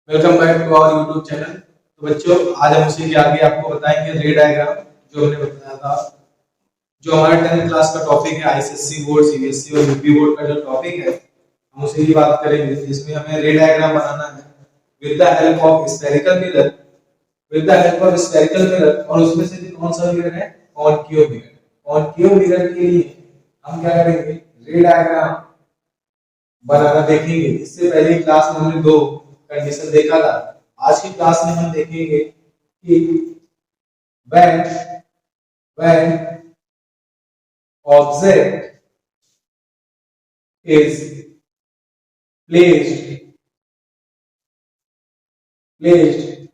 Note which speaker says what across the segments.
Speaker 1: Welcome back to our YouTube channel. तो बच्चों, आज हम उसी के आगे आपको बताएंगे रे डायग्राम, जो हमने बताया था। जो हमारे 10th क्लास का टॉपिक है, आईसीएससी बोर्ड, सीबीएसई और यूपी बोर्ड का जो टॉपिक है, हम उसी की बात करेंगे। जिसमें हमें रे डायग्राम बनाना है with the help of spherical mirror, और उसमें से भी कौन सा मिरर है? Concave mirror. कॉनकेव मिरर के लिए हम क्या करेंगे? रे डायग्राम बनाना देखेंगे। इससे पहले क्लास में हमने दो कंडीशन देखा था। आज की क्लास में हम देखेंगे कि when object is placed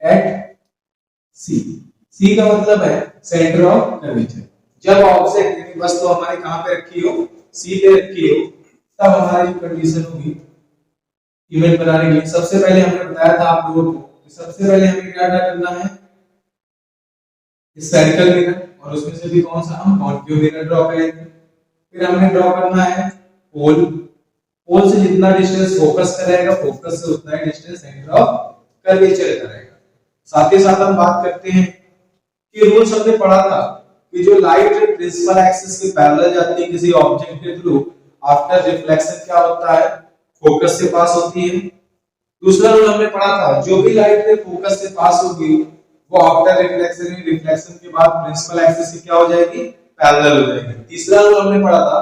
Speaker 1: at C का मतलब है सेंटर ऑफ कर्वेचर। जब ऑब्जेक्ट यानी वस्तु हमारी कहां पे रखी हो? C पे रखी हो, तब हमारी जो कंडीशन होगी इमेज बनाने के लिए, सबसे पहले हमने बताया था आप लोगों को, सबसे पहले हमें क्या करना है? स्फेरिकल मिरर, और उसमें से भी कौन सा? हम कॉनकेव मिरर ड्रॉ करेंगे। फिर हमने ड्रॉ करना है पोल से जितना डिस्टेंस फोकस करेगा, फोकस से उतना ही डिस्टेंस सेंटर ऑफ कर्वेचर करेगा। साथ ही साथ हम बात करते हैं कि रूल्स हमने पढ़ा था कि जो लाइट प्रिंसिपल एक्सिस के पैरेलल जाती है किसी ऑब्जेक्ट के थ्रू, आफ्टर रिफ्लेक्शन क्या होता है? फोकस से पास होती है। दूसरा रूल हमने पढ़ा था, जो भी लाइट फोकस से पास होगी वो आफ्टर रिफ्लेक्शन के बाद प्रिंसिपल एक्सिस से क्या हो जाएगी? पैरेलल हो जाएगी। तीसरा रूल हमने पढ़ा था,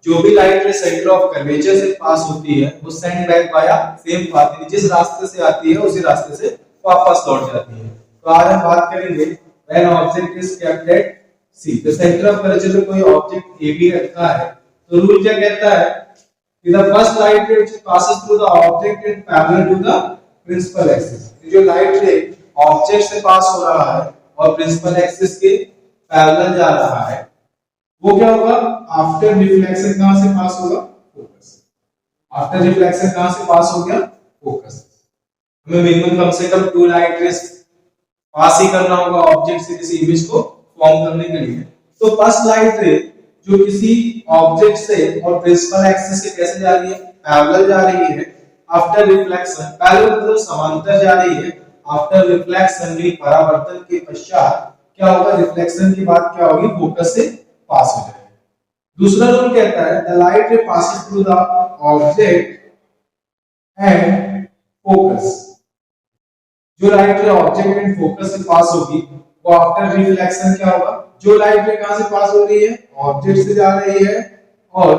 Speaker 1: जो भी लाइट सेंटर ऑफ कर्वेचर से पास होती है वो send back via same path, जिस रास्ते से आती है उसी रास्ते से वापस लौट जाती है। तो आज हम बात करेंगे when object is kept at C, the centre of curvature में कोई ऑब्जेक्ट ए बी रखा है, तो रूल क्या कहता है कि the first light ray which passes through the object is parallel to the principal axis। जो लाइट रे ऑब्जेक्ट से पास हो रहा है और प्रिंसिपल एक्सिस के पैरेलल जा रहा है, वो क्या होगा? आफ्टर रिफ्लेक्शन कहां से पास होगा? फोकस। आफ्टर रिफ्लेक्शन कहां से पास हो गया? फोकस। हमें मिनिमम कम से कम 2 लाइट रेस पास ही करना होगा ऑब्जेक्ट से किसी इमेज को फॉर्म करने के लिए। तो फर्स्ट लाइट रे जो किसी ऑब्जेक्ट से और प्रिंसिपल एक्सिस से कैसे जा रही है? पैरेलल जा रही है। आफ्टर रिफ्लेक्शन, पैरेलल मतलब समांतर जा रही है। आफ्टर रिफ्लेक्शन भी परावर्तन के पश्चात क्या होगा? रिफ्लेक्शन के बाद क्या होगी? फोकस से पास हो जाएगी। दूसरा रूल कहता है the light ray passes through the object and focus. जो light ray object and focus से पास होगी वो आफ्टर रिफ्लेक्शन क्या होगा? जो लाइट रे कहां से पास हो रही है? ऑब्जेक्ट से जा रही है और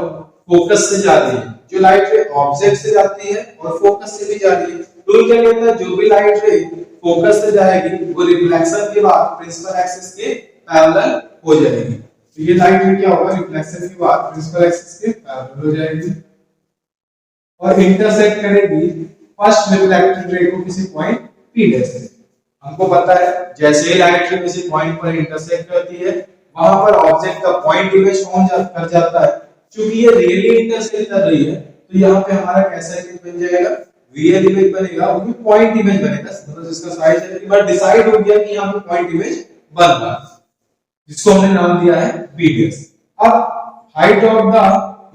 Speaker 1: फोकस से जा रही है। जो लाइट रे ऑब्जेक्ट से जाती है और फोकस से भी जा रही है, रूल क्या कहता है? जो भी लाइट रे फोकस से जाएगी वो रिफ्लेक्शन के बाद प्रिंसिपल एक्सिस के पैरेलल हो जाएगी। तो ये लाइट रे क्या होगा? रिफ्लेक्शन के बाद प्रिंसिपल एक्सिस के पैरेलल हो जाएगी और इंटरसेक्ट करेगी फर्स्ट रिफ्लेक्टेड रे को किसी पॉइंट P डैश से। हमको पता है जैसे ही लाइट रे किसी पॉइंट पर इंटरसेक्ट करती है वहां पर ऑब्जेक्ट का पॉइंट इमेज कौन कर जाता है। क्योंकि ये रियली इंटरसेक्ट कर रही है तो यहाँ पे हमारा कैसा इमेज बन जाएगा? रियल इमेज बनेगा, वो भी पॉइंट इमेज बनेगा। मतलब इसका साइज है बट डिसाइड हो गया कि यहाँ पे पॉइंट इमेज बन रहा है, जिसको हमने नाम दिया है P डैश। अब हाइट ऑफ द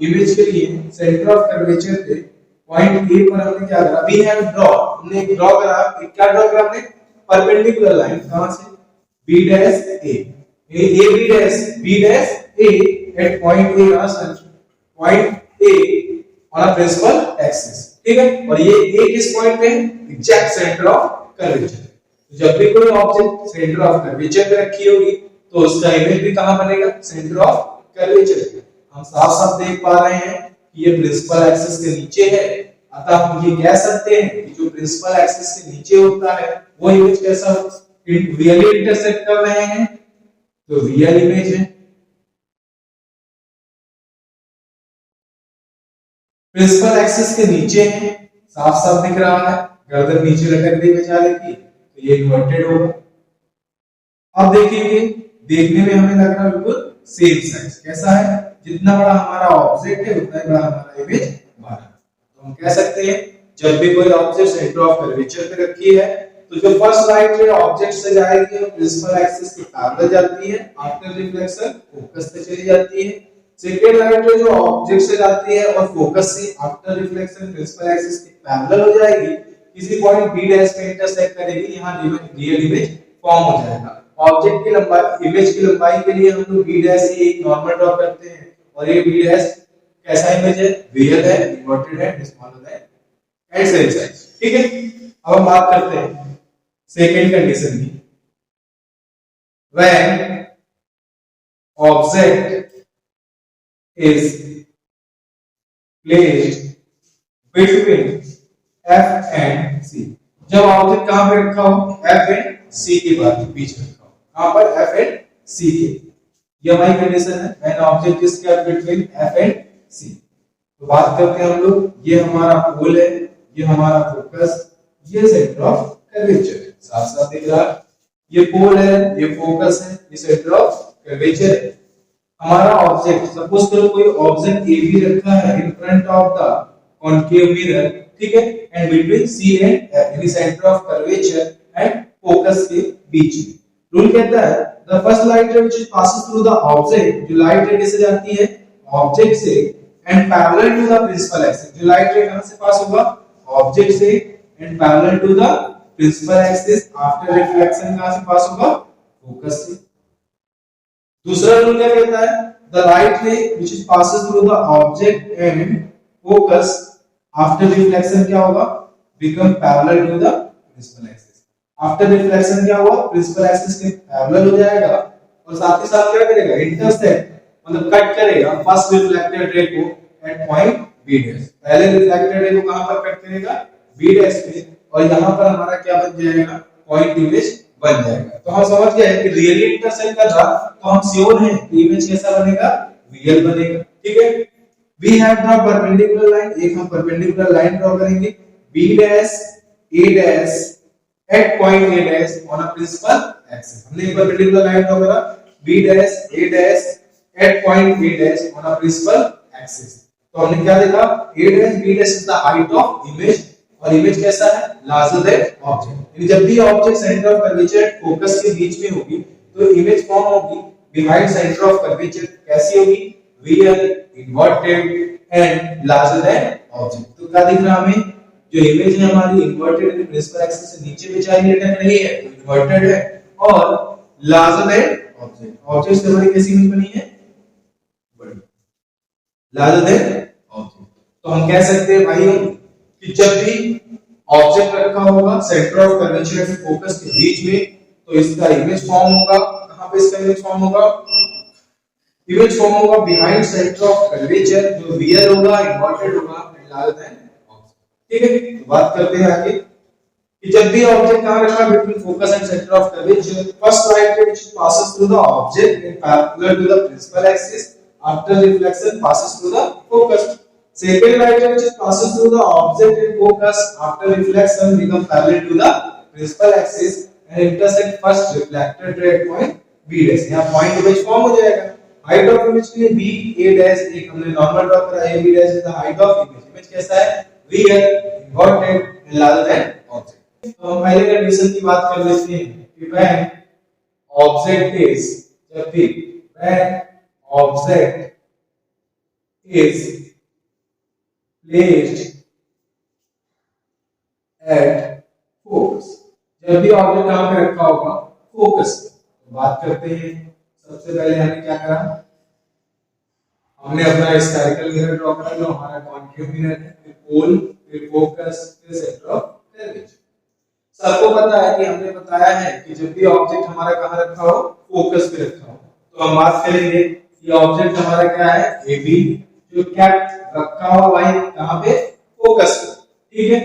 Speaker 1: इमेज के लिए सेंटर ऑफ कर्वेचर पे पॉइंट ए पर हमने क्या करा? वी हैव ड्रॉ, हमने एक ड्रॉ करा। क्या ड्रॉ करा हमने? Perpendicular line. कहां से? B dash A, A B dash B dash A at point A point A on a principal axis. ठीक है, और ये A किस पॉइंट पे है? Exact centre of curvature. जब भी कोई ऑब्जेक्ट सेंटर ऑफ कर्वेचर पे रखी होगी तो उसका इमेज भी कहां बनेगा? सेंटर ऑफ कर्वेचर पे। हम साफ साफ देख पा रहे हैं कि ये प्रिंसिपल एक्सिस के नीचे है, अतः हम ये कह सकते हैं कि जो प्रिंसिपल एक्सिस के नीचे होता है वो इमेज कैसा होगा? रियली इंटरसेक्ट कर रहे हैं तो रियल इमेज है। प्रिंसिपल एक्सिस के नीचे है, साफ साफ दिख रहा है, गर्दन नीचे लटक रही बेचारे की, तो ये इन्वर्टेड होगा। अब देखेंगे, देखने में हमें लग रहा है बिल्कुल सेम साइज। कैसा है? जितना बड़ा हमारा ऑब्जेक्ट है उतना ही बड़ा हमारा इमेज बड़ा है। तो हम कह सकते हैं जब भी कोई ऑब्जेक्ट सेंटर ऑफ कर्वेचर पे रखी है तो जो फर्स्ट लाइट रे ऑब्जेक्ट से जाएगी वो प्रिंसिपल एक्सिस के पैरेलल जाती है, आफ्टर रिफ्लेक्शन फोकस पे चली जाती है। सेकेंड लाइट रे जो ऑब्जेक्ट से जाती है और फोकस से आफ्टर रिफ्लेक्शन प्रिंसिपल एक्सिस के पैरेलल हो जाएगी, किसी पॉइंट बी डैश पे इंटरसेक्ट करेगी, यहाँ रियल इमेज फॉर्म हो जाएगा। ऑब्जेक्ट की लंबाई, इमेज की लंबाई के लिए हम लोग बी डैश से एक नॉर्मल ड्रॉ करते हैं, और ये बी डैश कैसा इमेज है, रियल है, इन्वर्टेड है, स्मॉलर है एंड सेम साइज। ठीक है, अब हम बात करते हैं सेकंड कंडीशन की। When object is placed between F and C, जब ऑब्जेक्ट कहां पे रखा हो, F एंड C के बीच में रखा हो, कहां पर, F एंड C के, ये हमारी कंडीशन है when object is kept between F and C। तो बात करते हैं हम लोग, ये हमारा पोल है, ये हमारा फोकस, ये सेंटर ऑफ कर्वेचर है, साफ साफ दिख रहा है, ये पोल है, ये फोकस है, ये सेंटर ऑफ कर्वेचर है। हमारा ऑब्जेक्ट, सपोज करो कोई ऑब्जेक्ट ए बी रखा है in front of the concave mirror, ठीक है, and between C and F, यानी centre of curvature and focus के बीच में। रूल कहता है the first light ray which passes through the object, जो लाइट रे कैसे जाती है ऑब्जेक्ट से and parallel to the principal axis, जो लाइट रे कहां से पास होगा, ऑब्जेक्ट से and parallel to the principal axis, after reflection कहां से पास होगा, फोकस से। दूसरा रूल क्या कहता है, the light ray which passes through the object and focus after reflection क्या होगा, become parallel to the principal axis. After reflection क्या हुआ, प्रिंसिपल एक्सिस के पैरेलल हो जाएगा, और साथ ही साथ क्या करेगा, इंटरसेक्ट मतलब कट करेगा फर्स्ट रिफ्लेक्टेड रे को एट पॉइंट बी डैश। पहले रिफ्लेक्टेड रे को कहां पर कट करेगा, बी डैश पे, और यहां पर हमारा क्या बन जाएगा, पॉइंट इमेज बन जाएगा। तो हम समझ गए कि रियली इंटरसेक्ट कर रहा, तो हम श्योर हैं कि इमेज कैसा बनेगा, रियल बनेगा। ठीक है, we have draw perpendicular line, एक हम perpendicular line draw करेंगे, b dash a dash at point a dash on a principal axis। हमने एक perpendicular line draw करा, b dash a dash at point a dash on a principal axis। तो हमने क्या देखा, a dash b dash is the height of image, और image कैसा है, larger than object, यानी जब भी object centre of curvature focus के बीच में होगी तो इमेज फॉर्म होगी बिहाइंड सेंटर ऑफ कर्वेचर, कैसी होगी, real, inverted and larger than object. तो क्या दिख रहा हमें, जो इमेज है हमारी इन्वर्टेड यानी प्रिंसिपल एक्सिस से नीचे में चाहिए अटैक नहीं है, तो इन्वर्टेड है, और लार्जर देन ऑब्जेक्ट, ऑब्जेक्ट से हमारी कैसी इमेज बनी है, बड़ी, लार्जर देन ऑब्जेक्ट। तो हम कह सकते हैं भाइयों कि जब भी ऑब्जेक्ट रखा होगा सेंटर ऑफ कर्वेचर के फोकस के बीच में, तो इसका इमेज फॉर्म होगा, कहां पे इसका इमेज फॉर्म होगा, इमेज फॉर्म होगा बिहाइंड सेंटर ऑफ कर्वेचर, जो रियल होगा, इन्वर्टेड होगा एंड लार्जर देन ऑब्जेक्ट। ठीक है, तो बात करते हैं आगे कि जब भी ऑब्जेक्ट कहां रखा, between focus and centre of curvature, first light which passes through the object in parallel to the principal axis, after reflection passes through the focus. Second light which passes through the object in focus, after reflection become parallel to the principal axis and intersect first reflected ray at point B dash. यहां point image form हो जाएगा। Height of image के लिए b a dash, एक हमने normal draw करा, a b dash is the height of image. Image कैसा है, real, inverted and larger than object. तो हम पहले कंडीशन की बात कर लेते हैं कि व्हेन ऑब्जेक्ट इज, जब भी when object is placed at focus, जब भी ऑब्जेक्ट कहां पे रखा होगा, फोकस। तो बात करते हैं, सबसे पहले हमने क्या करा, हमने अपना स्फेरिकल मिरर ड्रॉ करा, जो हमारा कॉन्केव मिरर है, फिर पोल, फिर फोकस, फिर सेंटर ऑफ कर्वेचर। सबको पता है कि हमने बताया है कि जब भी ऑब्जेक्ट हमारा कहां रखा हो, फोकस पे रखा हो, तो हम बात करेंगे कि ऑब्जेक्ट हमारा क्या है, ए बी, जो क्या रखा हो भाई कहां पे, फोकस पे। ठीक है,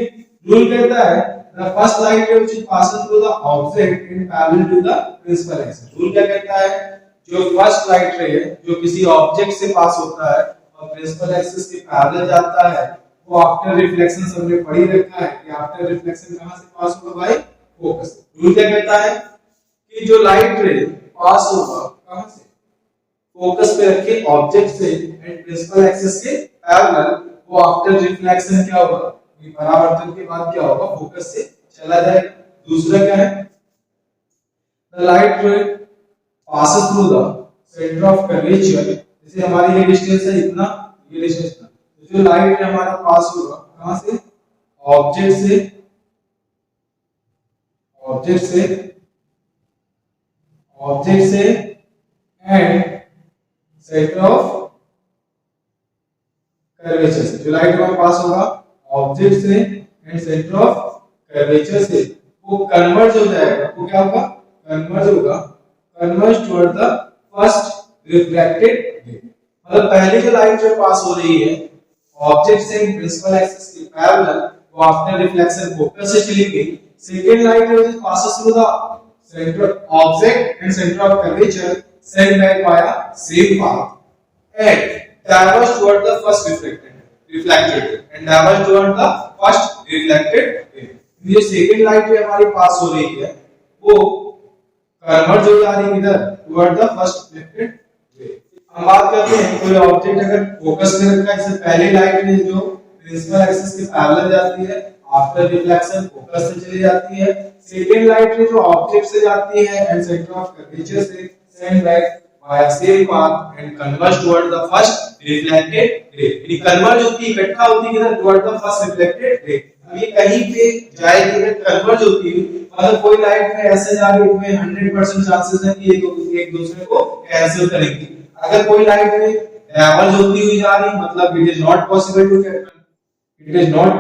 Speaker 1: रूल कहता है the first light ray which passes through the object in parallel to the principal axis। Rule क्या कहता है, जो फर्स्ट लाइट रे है जो किसी ऑब्जेक्ट से पास होता है और प्रिंसिपल एक्सिस के पैरेलल जाता है, वो आफ्टर रिफ्लेक्शन हमने पढ़ी रखा है कि आफ्टर रिफ्लेक्शन कहां से पास होगा भाई, फोकस। रूल क्या कहता है कि जो लाइट रे पास होगा कहां से, फोकस पे रखे ऑब्जेक्ट से एंड प्रिंसिपल एक्सिस के पैरेलल, वो आफ्टर रिफ्लेक्शन क्या होगा, परावर्तन के बाद क्या होगा, फोकस से चला जाएगा। दूसरा क्या है, the light ray passes through the center of curvature, जैसे हमारी ये डिस्टेंस है इतना, ये डिस्टेंस इतना, तो जो लाइट रे हमारा पास होगा कहां से, ऑब्जेक्ट से ऑब्जेक्ट से एंड सेंटर ऑफ कर्वेचर से, जो लाइट हमारे पास होगा ऑब्जेक्ट से एंड सेंटर ऑफ कर्वेचर से, वो कन्वर्ज हो जाएगा। वो क्या होगा? Converge toward the first reflected रे। मतलब पहली जो लाइट जो पास हो रही है ऑब्जेक्ट से प्रिंसिपल एक्सिस के पैरेलल, वो आफ्टर रिफ्लेक्शन फोकस से चली गई। Second light which passes through the center object and center of curvature sent back via same path and diverge toward the first reflected and diverge toward the first reflected ray। ये second light जो हमारी पास हो रही है वो converge हो जा रही है इधर टुवर्ड द फर्स्ट रिफ्लेक्टेड रे। हम बात करते हैं कोई ऑब्जेक्ट अगर फोकस में रखा है, इससे पहली लाइट में जो प्रिंसिपल एक्सिस के पैरेलल जाती है, आफ्टर रिफ्लेक्शन फोकस से चली जाती है। सेकंड लाइट में जो ऑब्जेक्ट से जाती है एंड सेंटर ऑफ कर्वेचर से send back via same path and converge toward the first reflected रे। ये कन्वर्ज होती है, इकट्ठा होती है किधर? टुवर्ड द फर्स्ट रिफ्लेक्टेड रे। अब ये कहीं पे जाएगी, अगर कन्वर्ज होती है मतलब कोई लाइट में ऐसे जा रही है उसमें 100% चांसेस है कि एक दूसरे को कैंसिल करेंगी। अगर कोई लाइट में डाइवर्ज होती हुई जा रही मतलब it is not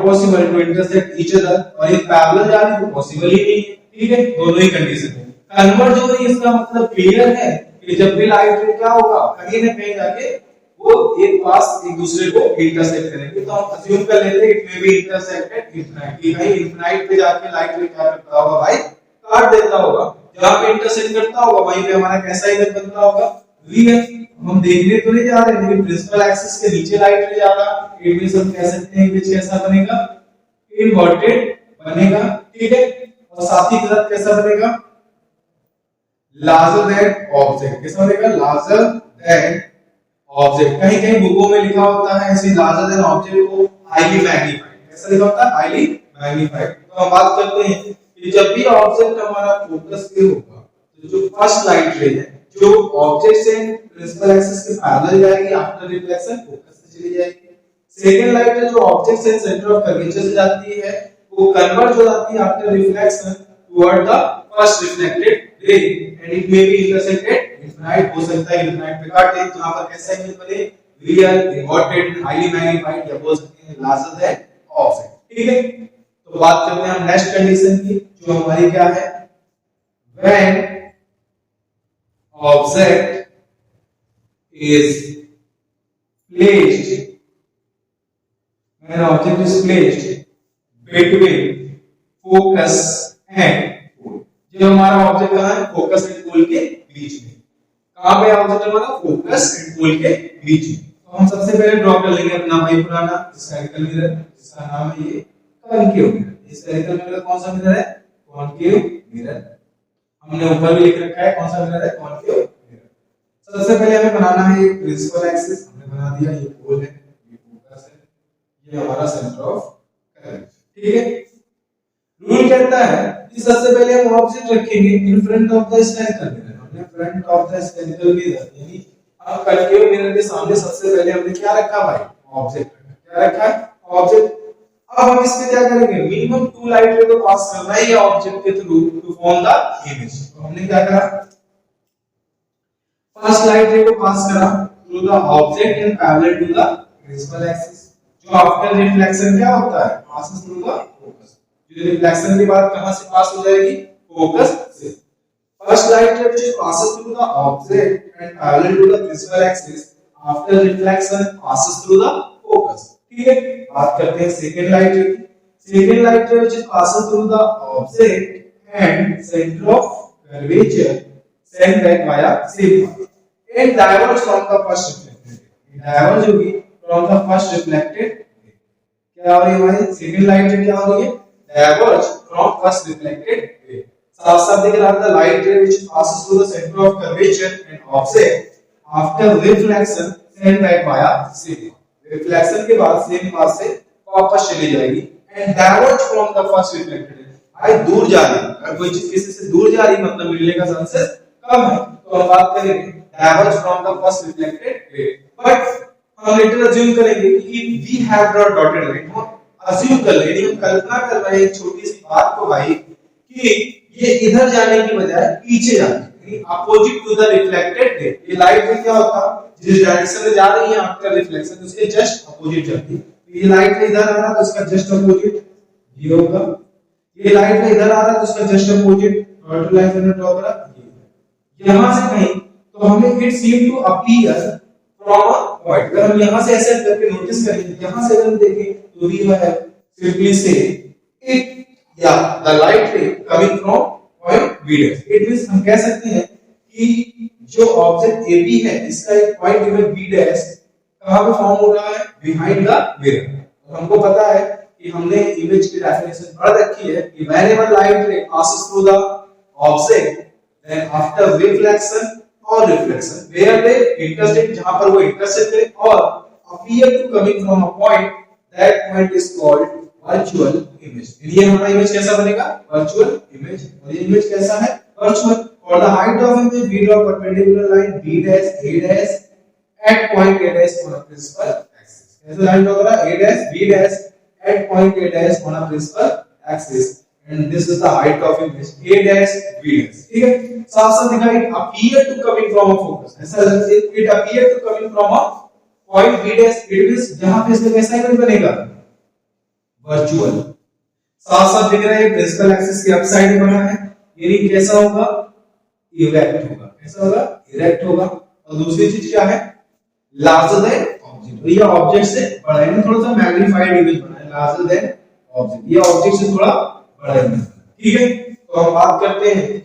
Speaker 1: possible to intersect each other, और ये पैरेलल जा रही तो पॉसिबल ही नहीं है। ठीक है, दोनों ही कंडीशन है। कन्वर्ज हो रही है इसका मतलब क्लियर है कि जब भी लाइट में क्या होगा कहीं ना कहीं जाके वो एक पास एक दूसरे को इंटरसेक्ट करेंगे। तो हम अज्यूम कर लेते हैं it may be intersected infinite, कि कहीं इनफिनिट पे जाके लाइट में क्या करता होगा भाई? काट देता होगा। जहां पे इंटरसेक्ट करता होगा वहीं पे हमारा कैसा इधर बनता होगा? वी है। हम देखने तो नहीं जा रहे लेकिन प्रिंसिपल एक्सिस के नीचे लाइट में जा रहा, इट मींस हम कह सकते हैं कि कैसा बनेगा? इनवर्टेड बनेगा। ठीक है, और साथ ही साथ कैसा बनेगा? Larger than object. कैसा बनेगा? Larger than object. कहीं कहीं बुकों में लिखा होता है ऐसे लार्जर देन ऑब्जेक्ट को हाईली मैग्नीफाइड। कैसा लिखा होता है? Highly magnified. तो हम बात करते हैं कि जब भी ऑब्जेक्ट हमारा फोकस पे होगा तो जो फर्स्ट लाइट रे है जो ऑब्जेक्ट से प्रिंसिपल एक्सिस के पैरेलल जाएगी, आफ्टर रिफ्लेक्शन फोकस से चली जाएगी। सेकंड लाइट है जो ऑब्जेक्ट से सेंटर ऑफ कर्वेचर से जाती है वो कन्वर्ज हो जाती है after reflection toward the first reflected रे and it may be intersected infinite. हो सकता है इनफिनिट पे काट दे, जहां पर कैसा इमेज बने? रियल, इनवर्टेड, हाईली मैग्नीफाइड, या बोल सकते हैं लार्जर देन ऑब्जेक्ट। ठीक है, तो बात करते हैं हम नेक्स्ट कंडीशन की जो हमारी क्या है? When object is placed between focus and pole। जो हमारा ऑब्जेक्ट कहां है? फोकस एंड पोल के बीच में। कहां पे ऑब्जेक्ट हमारा? फोकस एंड पोल के बीच में। तो हम सबसे पहले ड्रॉ कर लेंगे अपना भाई पुराना स्फेरिकल मिरर जिसका नाम है ये कॉन्केव मिरर। स्फेरिकल मिरर कौन सा मिरर है? Concave mirror. हमने ऊपर भी लिख रखा है कौन सा मिरर है? Concave mirror. सबसे पहले हमें बनाना है एक प्रिंसिपल एक्सिस। हमने बना दिया, ये पोल है, ये फोकस है, ये हमारा सेंटर ऑफ कर्वेचर। ठीक है, रूल कहता है कि सबसे पहले हम ऑब्जेक्ट रखेंगे in front of the spherical mirror. हमने front of the spherical mirror यानी अब कॉन्केव मिरर के सामने सबसे पहले हमने क्या रखा भाई? ऑब्जेक्ट रखा। क्या रखा है? ऑब्जेक्ट। अब हम इसमें क्या करेंगे? मिनिमम 2 लाइट रे को पास करना है ये ऑब्जेक्ट के through to form the image. तो हमने क्या करा? फर्स्ट लाइट रे को पास करा through the object and parallel to the principal axis. जो आफ्टर रिफ्लेक्शन क्या होता है? Passes through the focus. जो रिफ्लेक्शन के बाद कहां से पास हो जाएगी? फोकस से। First light ray which passes through the object and parallel to the principal axis after reflection passes through the focus। ठीक है, बात करते हैं सेकंड लाइट रे की। Second light ray which passes through the object and center of curvature sent back via same path and diverge from the first reflected ray। diverge होगी from the first reflected ray। क्या हो रही है भाई? Second light रे क्या हो रही है? diverge from first reflected ray। साफ साफ दिख रहा है light ray which passes through the center of curvature and object after reflection sent back via same path। Reflection के बाद सेम पाथ से वापस चली जाएगी and diverge from the first reflected रे। भाई दूर जा रही, अगर कोई चीज किसी से दूर जा रही मतलब मिलने का चांसेस कम है। तो हम बात करेंगे diverge from the first reflected ray. But हम लेटर अज्यूम करेंगे कि we have draw dotted line. हम अज्यूम कर लेंगे, हम कल्पना कर रहे हैं एक छोटी सी बात को भाई कि ये इधर जाने की बजाय पीछे जाती है, opposite to the reflected ray. ये लाइट में क्या होता है, जिस डायरेक्शन में जा रही है आफ्टर रिफ्लेक्शन उसके जस्ट अपोजिट जाती है। तो ये लाइट में इधर आ रहा है तो इसका जस्ट अपोजिट ये होगा, ये लाइट में इधर आ रहा है तो इसका जस्ट अपोजिट डॉटेड लाइन मैंने ड्रॉ करा ये। यहां से कहीं तो हमें it seem to appear from a point. अगर हम यहां से ऐसे करके नोटिस करें, यहां से अगर देखें तो we have simply say it या the light ray coming from point B dash. It means हम कह सकते हैं कि जो ऑब्जेक्ट AB है इसका एक पॉइंट गिवन B डैश कहां पे फॉर्म हो रहा है, बिहाइंड द मिरर। हमको पता है कि हमने इमेज की डेफिनेशन पढ़ रखी है कि whenever light ray passes through the object then after reflection or reflection where they intersect, जहां पर वो इंटरसेक्ट है और appear to coming from a point, that point is called virtual image। ये हमारा इमेज कैसा बनेगा, वर्चुअल इमेज। और ये इमेज कैसा है, virtual. For the height of image we draw perpendicular line B dash A dash at point A dash on a principal axis। ऐसा line draw करा A dash B dash at point A dash on a principal axis and this is the height of image A dash B dash। ठीक है, साफ साफ दिखा it appear to coming from a focus। ऐसा it appear to coming from a point B dash। it means जहां पे इसका कैसा इमेज बनेगा, वर्चुअल। साफ साफ दिख रहा है प्रिंसिपल एक्सिस के अपसाइड बना है, यानी कैसा होगा, इरेक्ट होगा। कैसा होगा, इरेक्ट होगा। और दूसरी चीज क्या है, लार्जर देन ऑब्जेक्ट। ये ऑब्जेक्ट से बड़ा है, थोड़ा सा मैग्नीफाइड इमेज बना है, लार्जर देन ऑब्जेक्ट। ये ऑब्जेक्ट से थोड़ा बड़ा इमेज। ठीक है, तो हम बात करते हैं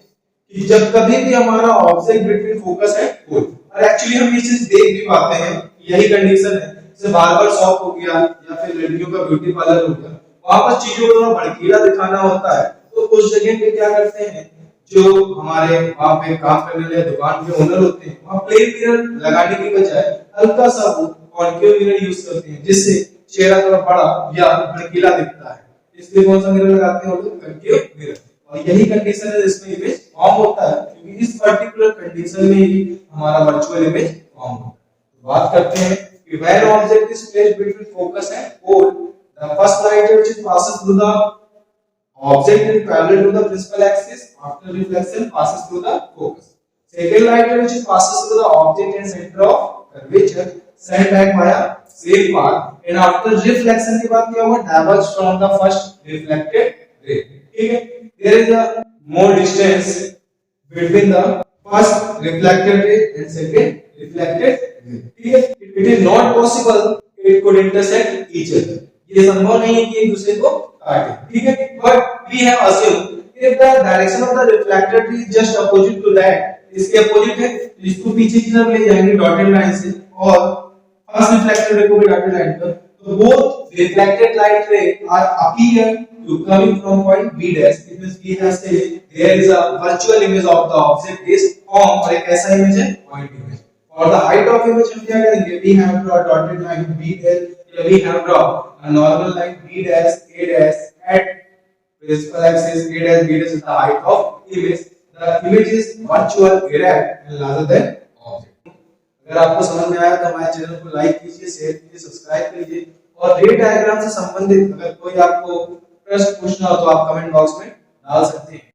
Speaker 1: कि जब कभी भी हमारा ऑब्जेक्ट बिटवीन फोकस है कोई, और एक्चुअली हम ये चीज देख भी पाते हैं, यही कंडीशन है। जैसे बार्बर शॉप हो गया या फिर लड़कियों का ब्यूटी पार्लर हो गया, वहां पर चीजों को थोड़ा भड़कीला दिखाना होता है, तो उस जगह पे क्या करते हैं, जो हमारे वहां पे काम करने वाले दुकान के ओनर होते हैं, वहां प्लेन मिरर लगाने की बजाय हल्का सा वो कॉन्केव मिरर यूज करते हैं, जिससे चेहरा थोड़ा बड़ा या भड़कीला दिखता है। इसलिए कौन सा मिरर लगाते हैं वो लोग, कॉन्केव मिरर। और यही कंडीशन है जिसमें इमेज फॉर्म होता है, क्योंकि इस पर्टिकुलर कंडीशन में ही हमारा वर्चुअल इमेज फॉर्म होता है। तो बात करते हैं कि when object is placed between focus and pole, the first light which is passes through the object in parallel to the principal axis after reflection passes through the focus. Second light which passes through the object in center of curvature sent back via same path and after reflection के बाद क्या होगा, diverge from the first reflected ray। ठीक है, there is a more distance between the first reflected ray and second reflected ray। ठीक है, it is not possible it could intersect each other। ये संभव नहीं है कि एक दूसरे को काटे। ठीक है, but we have assumed if the direction of the reflected ray is just opposite to that, इसके अपोजिट है, इसको पीछे की तरफ ले जाएंगे डॉटेड लाइन से और फर्स्ट रिफ्लेक्टेड रे को भी डॉटेड लाइन पर, तो both reflected light ray are appear to coming from point B dash। It means we have said there is a virtual image of the object is formed, और एक ऐसा image है point image। और the height of image हम क्या करेंगे, we have draw dotted line B dash, we have draw a normal line B dash A dash at principal axis A dash B dash is the height of image। The image is virtual, erect and larger than object। अगर आपको समझ में आया तो हमारे channel को like कीजिए, share कीजिए, सब्सक्राइब कीजिए। और रे डायग्राम से संबंधित अगर कोई आपको प्रश्न पूछना हो तो आप कमेंट बॉक्स में डाल सकते हैं।